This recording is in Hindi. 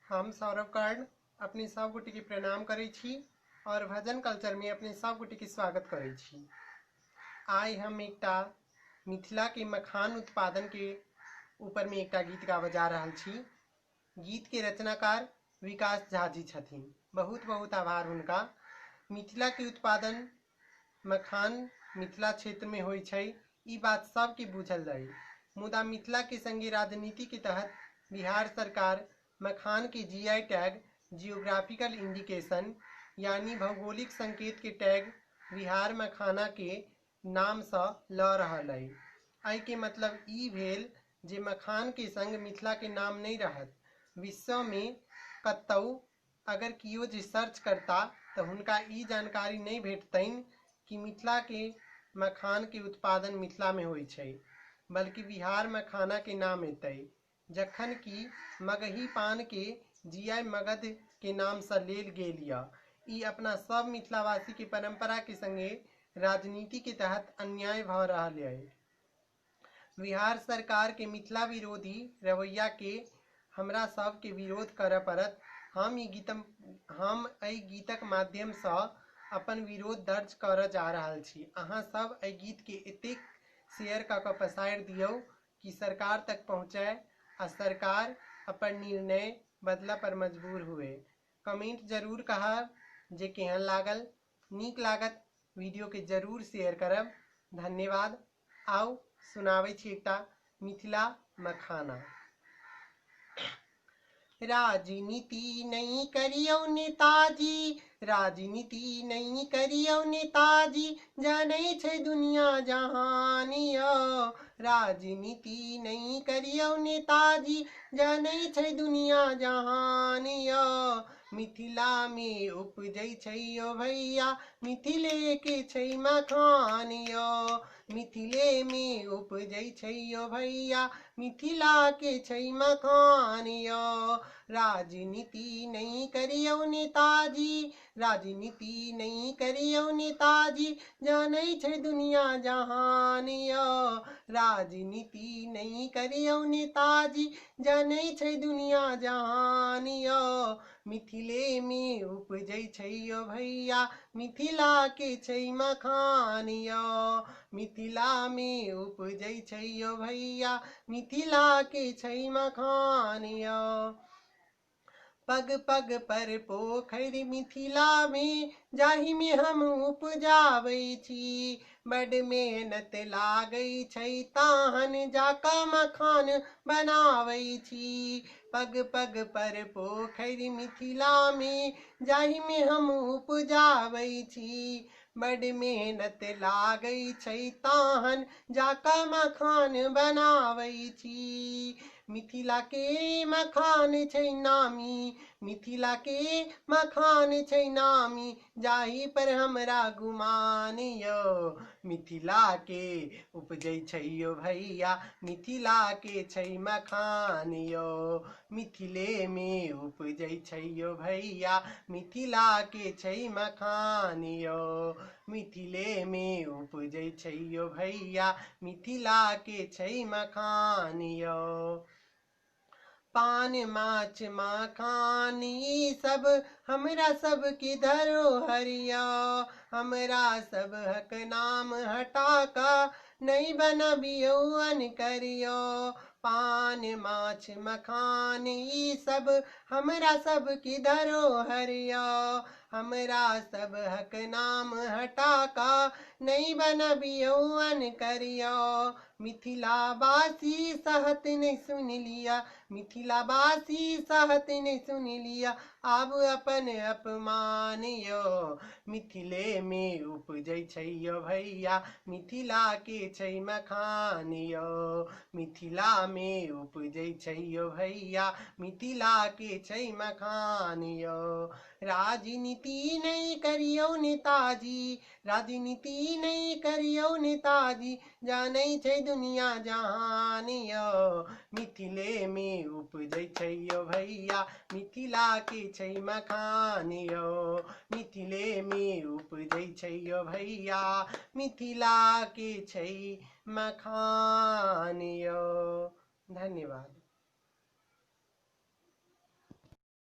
हम सौरभ कर्ण अपनी सब गोटी के प्रणाम करै छी और भजन कल्चर में अपनी सब गोटी के स्वागत करै छी। आइ हम एकटा मिथिला के मखान उत्पादन के ऊपर में एकटा गीत गाबऽ जा रहल छी। गीत के रचनाकार विकास झा जी छथिन, बहुत बहुत आभार हुनका। मिथिला के उत्पादन मखान मिथिला क्षेत्र में होइ छै, ई बात सबके बुझल जाइ। मुदा मिथिला के संगे राजनीति के तहत बिहार सरकार मखान के जीआई टैग जियोग्राफिकल इंडिकेशन यानी भौगोलिक संकेत के टैग बिहार मखाना के नाम से ल रहल है। एहि के मतलब ई भेल जे मखान के संग मिथिला के नाम नहीं रहत। विश्व में कतौ अगर कियो जे सर्च करता तो हुनका ई जानकारी नहीं भेटतैन कि मिथिला के मखान के उत्पादन मिथिला में होइ छै, बल्कि बिहार मखाना के नाम एतै। जखन कि मगही पान के जीआई मगध के नाम से लेल गेल य। ई अपना सब मिथिलावासी के परंपरा के संगे राजनीति के तहत अन्याय भ रहल है। बिहार सरकार के मिथिला विरोधी रवैया के हमरा सब के विरोध करऽ पड़त। हम एहि गीतक माध्यम से अपन विरोध दर्ज करऽ जा रहल छी। अहाँ सब एहि गीत के एतेक शेयर कऽ के पसारि दियौ कि सरकार तक पहुँचे आ सरकार अपन निर्णय बदला पर मजबूर हुए। कमेंट जरूर कहब जे केहन लागल। नीक लागत वीडियो के जरूर शेयर करब। धन्यवाद। आओ सुनावे छी एकटा मिथिला मखाना। राजनीति नहीं करियो नेताजी, राजनीति नहीं करियो नेताजी, जानै छै दुनिया जहान यो। राजनीति नहीं करियो नेताजी, जानै छै दुनिया जहान यो। मिथिला में उपजै छै यो भैया, मिथिले के छै मखान यो। मिथिले में उपजै छै यो भैया, मिथिला के छै मखान यो। राजनीति नहीं करियो नेताजी, राजनीति नहीं करियो नेताजी, जानै छै दुनिया जहान यो। राजनीति नहीं करियो नेताजी, जानै छै दुनिया जहान यो। मिथिले में उपजै छै यो भैया, मिथिला के छै मखान यो। मिथिला में उपजै छै यो भैया, मिथिला के छै मखान यो। पग पग पर पोखरि मिथिला में, जाहि में हम उपजाबै छी। बड मेहनत लागै छै ताहन जाका मखान बनाबै छी। पग पग पर पोखरि मिथिला में, जाहि में हम उपजाबै छी। बड मेहनत लागै छै ताहन जाका मखान बनाबै छी। मिथिला के मखान छै नामी, मिथिला के मखान छै नामी, जाहि पर हमरा गुमान यो। मिथिला के उपजै छै यो भैया, मिथिला के छै मखान यो। मिथिले में उपजै छै यो भैया, मिथिला के छै मखान यो। मिथिले में उपजै छै यो भैया, मिथिला के छै मखान यो। पान माछ मखान ई सब हमरा सब के धरोहर यो। हमरा सब हक नाम हटा के नहीं बनबियो अनकरियो। पान माछ मखान ई सब हमरा सब के धरोहर यो। हमरा सब हक नाम हटा के नहीं बनबियो अनकरियो। मिथिला बासी सहत नहीं सुन लिया, मिथिला बासी सहत नहीं सुन लिया, आब अपन अपमान यो। मिथिले में उपजै छै यो भैया, मिथिला के छै मखान यो। मिथिला में उपजै छै यो भैया, मिथिला के छै मखान यो। राजनीति नहीं करियो नेताजी, राजनीति नहीं करियो नेताजी, जानै छै दुनिया जहान यो। मिथिले में उपजै छै यो भैया, मिथिला के छै मखान यो। मिथिले में उपजै छै यो भैया, मिथिला के छै मखान यो। धन्यवाद।